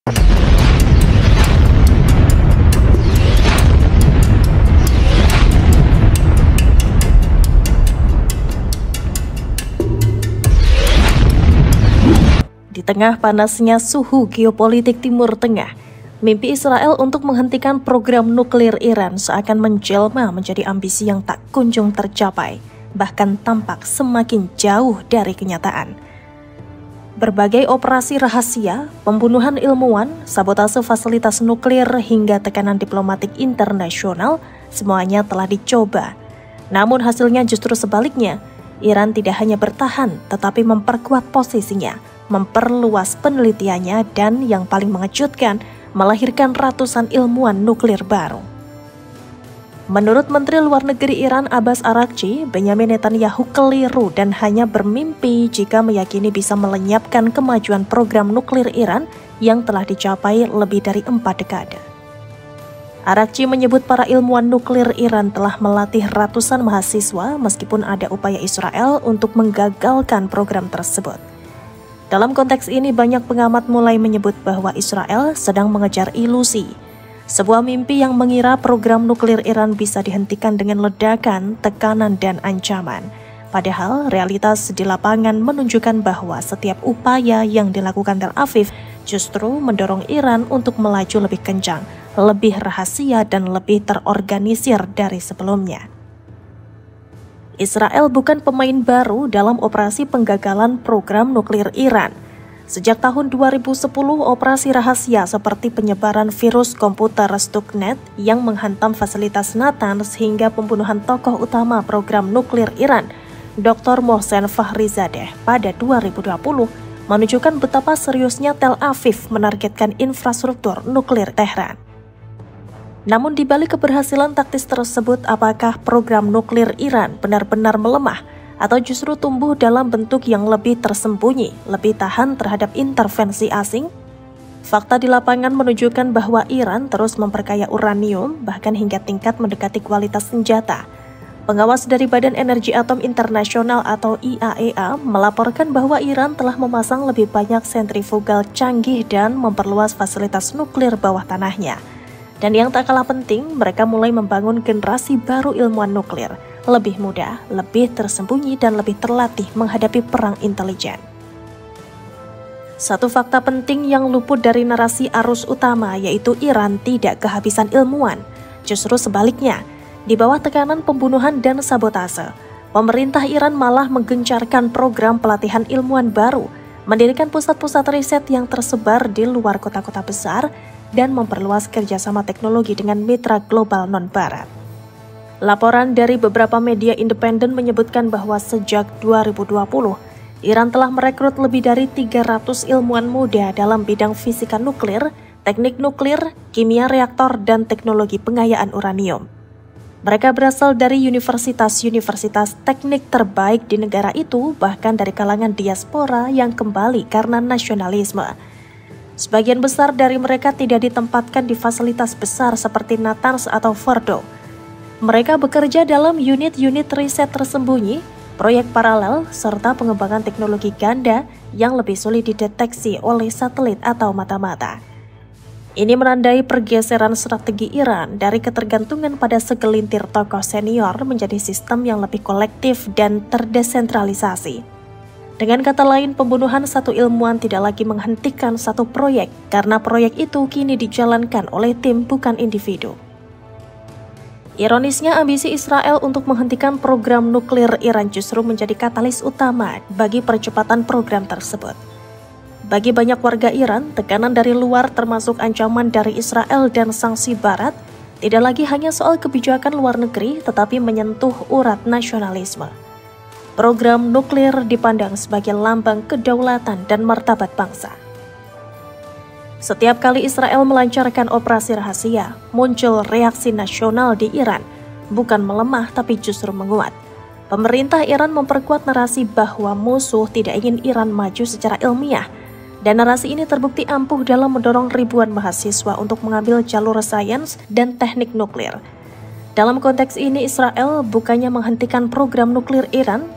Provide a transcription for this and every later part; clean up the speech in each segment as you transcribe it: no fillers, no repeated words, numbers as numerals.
Di tengah panasnya suhu geopolitik Timur Tengah, mimpi Israel untuk menghentikan program nuklir Iran seakan menjelma menjadi ambisi yang tak kunjung tercapai, bahkan tampak semakin jauh dari kenyataan. Berbagai operasi rahasia, pembunuhan ilmuwan, sabotase fasilitas nuklir hingga tekanan diplomatik internasional, semuanya telah dicoba. Namun hasilnya justru sebaliknya, Iran tidak hanya bertahan tetapi memperkuat posisinya, memperluas penelitiannya, dan yang paling mengejutkan, melahirkan ratusan ilmuwan nuklir baru. Menurut Menteri Luar Negeri Iran Abbas Araghchi, Benyamin Netanyahu keliru dan hanya bermimpi jika meyakini bisa melenyapkan kemajuan program nuklir Iran yang telah dicapai lebih dari 4 dekade. Araghchi menyebut para ilmuwan nuklir Iran telah melatih ratusan mahasiswa meskipun ada upaya Israel untuk menggagalkan program tersebut. Dalam konteks ini, banyak pengamat mulai menyebut bahwa Israel sedang mengejar ilusi, sebuah mimpi yang mengira program nuklir Iran bisa dihentikan dengan ledakan, tekanan, dan ancaman. Padahal realitas di lapangan menunjukkan bahwa setiap upaya yang dilakukan Tel Aviv justru mendorong Iran untuk melaju lebih kencang, lebih rahasia, dan lebih terorganisir dari sebelumnya. Israel bukan pemain baru dalam operasi penggagalan program nuklir Iran. Sejak tahun 2010, operasi rahasia seperti penyebaran virus komputer Stuxnet yang menghantam fasilitas Natanz hingga pembunuhan tokoh utama program nuklir Iran, Dr. Mohsen Fakhrizadeh pada 2020, menunjukkan betapa seriusnya Tel Aviv menargetkan infrastruktur nuklir Tehran. Namun di balik keberhasilan taktis tersebut, apakah program nuklir Iran benar-benar melemah atau justru tumbuh dalam bentuk yang lebih tersembunyi, lebih tahan terhadap intervensi asing? Fakta di lapangan menunjukkan bahwa Iran terus memperkaya uranium, bahkan hingga tingkat mendekati kualitas senjata. Pengawas dari Badan Energi Atom Internasional atau IAEA melaporkan bahwa Iran telah memasang lebih banyak sentrifugal canggih dan memperluas fasilitas nuklir bawah tanahnya. Dan yang tak kalah penting, mereka mulai membangun generasi baru ilmuwan nuklir, lebih mudah, lebih tersembunyi, dan lebih terlatih menghadapi perang intelijen. Satu fakta penting yang luput dari narasi arus utama yaitu Iran tidak kehabisan ilmuwan. Justru sebaliknya, di bawah tekanan pembunuhan dan sabotase, pemerintah Iran malah menggencarkan program pelatihan ilmuwan baru, mendirikan pusat-pusat riset yang tersebar di luar kota-kota besar, dan memperluas kerjasama teknologi dengan mitra global non-barat. Laporan dari beberapa media independen menyebutkan bahwa sejak 2020, Iran telah merekrut lebih dari 300 ilmuwan muda dalam bidang fisika nuklir, teknik nuklir, kimia reaktor, dan teknologi pengayaan uranium. Mereka berasal dari universitas-universitas teknik terbaik di negara itu, bahkan dari kalangan diaspora yang kembali karena nasionalisme. Sebagian besar dari mereka tidak ditempatkan di fasilitas besar seperti Natanz atau Fordo. Mereka bekerja dalam unit-unit riset tersembunyi, proyek paralel, serta pengembangan teknologi ganda yang lebih sulit dideteksi oleh satelit atau mata-mata. Ini menandai pergeseran strategi Iran dari ketergantungan pada segelintir tokoh senior menjadi sistem yang lebih kolektif dan terdesentralisasi. Dengan kata lain, pembunuhan satu ilmuwan tidak lagi menghentikan satu proyek, karena proyek itu kini dijalankan oleh tim bukan individu. Ironisnya, ambisi Israel untuk menghentikan program nuklir Iran justru menjadi katalis utama bagi percepatan program tersebut. Bagi banyak warga Iran, tekanan dari luar termasuk ancaman dari Israel dan sanksi Barat tidak lagi hanya soal kebijakan luar negeri, tetapi menyentuh urat nasionalisme. Program nuklir dipandang sebagai lambang kedaulatan dan martabat bangsa. Setiap kali Israel melancarkan operasi rahasia, muncul reaksi nasional di Iran, bukan melemah tapi justru menguat. Pemerintah Iran memperkuat narasi bahwa musuh tidak ingin Iran maju secara ilmiah, dan narasi ini terbukti ampuh dalam mendorong ribuan mahasiswa untuk mengambil jalur sains dan teknik nuklir. Dalam konteks ini, Israel bukannya menghentikan program nuklir Iran,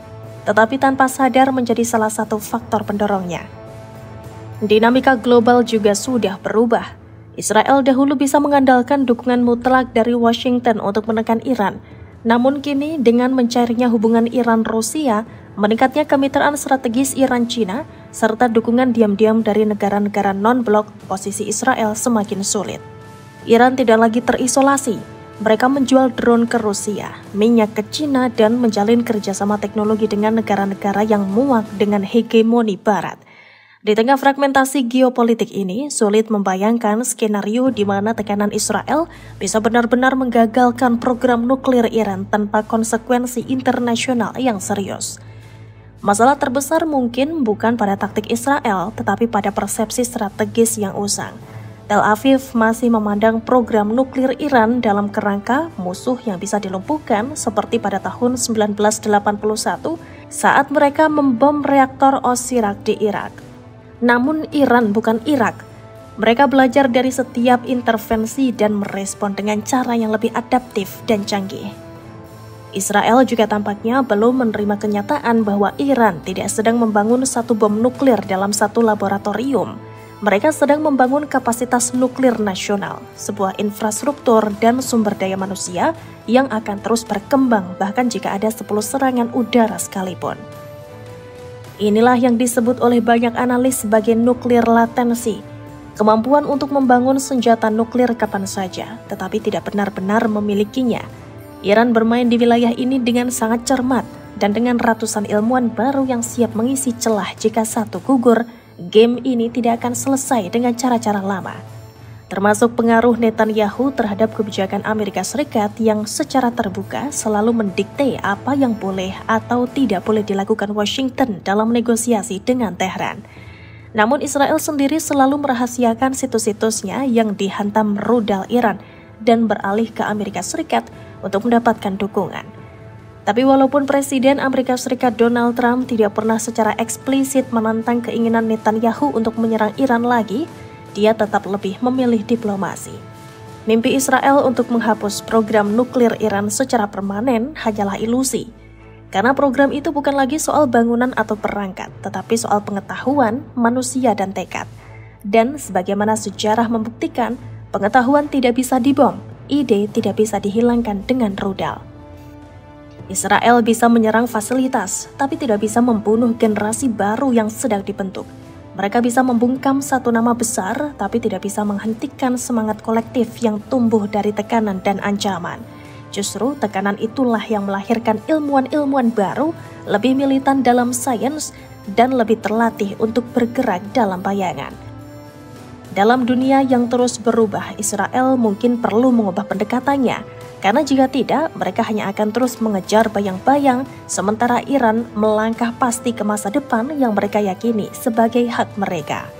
tetapi tanpa sadar menjadi salah satu faktor pendorongnya. Dinamika global juga sudah berubah. Israel dahulu bisa mengandalkan dukungan mutlak dari Washington untuk menekan Iran. Namun kini dengan mencairnya hubungan Iran-Rusia, meningkatnya kemitraan strategis Iran-Cina, serta dukungan diam-diam dari negara-negara non-blok, posisi Israel semakin sulit. Iran tidak lagi terisolasi. Mereka menjual drone ke Rusia, minyak ke Cina, dan menjalin kerjasama teknologi dengan negara-negara yang muak dengan hegemoni Barat. Di tengah fragmentasi geopolitik ini, sulit membayangkan skenario di mana tekanan Israel bisa benar-benar menggagalkan program nuklir Iran tanpa konsekuensi internasional yang serius. Masalah terbesar mungkin bukan pada taktik Israel, tetapi pada persepsi strategis yang usang. Tel Aviv masih memandang program nuklir Iran dalam kerangka musuh yang bisa dilumpuhkan seperti pada tahun 1981 saat mereka membom reaktor Osirak di Irak. Namun Iran bukan Irak. Mereka belajar dari setiap intervensi dan merespon dengan cara yang lebih adaptif dan canggih. Israel juga tampaknya belum menerima kenyataan bahwa Iran tidak sedang membangun satu bom nuklir dalam satu laboratorium. Mereka sedang membangun kapasitas nuklir nasional, sebuah infrastruktur dan sumber daya manusia yang akan terus berkembang bahkan jika ada 10 serangan udara sekalipun. Inilah yang disebut oleh banyak analis sebagai nuklir latensi, kemampuan untuk membangun senjata nuklir kapan saja, tetapi tidak benar-benar memilikinya. Iran bermain di wilayah ini dengan sangat cermat, dan dengan ratusan ilmuwan baru yang siap mengisi celah jika satu gugur, game ini tidak akan selesai dengan cara-cara lama. Termasuk pengaruh Netanyahu terhadap kebijakan Amerika Serikat yang secara terbuka selalu mendikte apa yang boleh atau tidak boleh dilakukan Washington dalam negosiasi dengan Tehran. Namun Israel sendiri selalu merahasiakan situs-situsnya yang dihantam rudal Iran dan beralih ke Amerika Serikat untuk mendapatkan dukungan. Tapi walaupun Presiden Amerika Serikat Donald Trump tidak pernah secara eksplisit menentang keinginan Netanyahu untuk menyerang Iran lagi, dia tetap lebih memilih diplomasi. Mimpi Israel untuk menghapus program nuklir Iran secara permanen hanyalah ilusi. Karena program itu bukan lagi soal bangunan atau perangkat, tetapi soal pengetahuan, manusia, dan tekad. Dan sebagaimana sejarah membuktikan, pengetahuan tidak bisa dibom, ide tidak bisa dihilangkan dengan rudal. Israel bisa menyerang fasilitas, tapi tidak bisa membunuh generasi baru yang sedang dibentuk. Mereka bisa membungkam satu nama besar, tapi tidak bisa menghentikan semangat kolektif yang tumbuh dari tekanan dan ancaman. Justru tekanan itulah yang melahirkan ilmuwan-ilmuwan baru, lebih militan dalam sains, dan lebih terlatih untuk bergerak dalam bayangan. Dalam dunia yang terus berubah, Israel mungkin perlu mengubah pendekatannya, karena jika tidak, mereka hanya akan terus mengejar bayang-bayang, sementara Iran melangkah pasti ke masa depan yang mereka yakini sebagai hak mereka.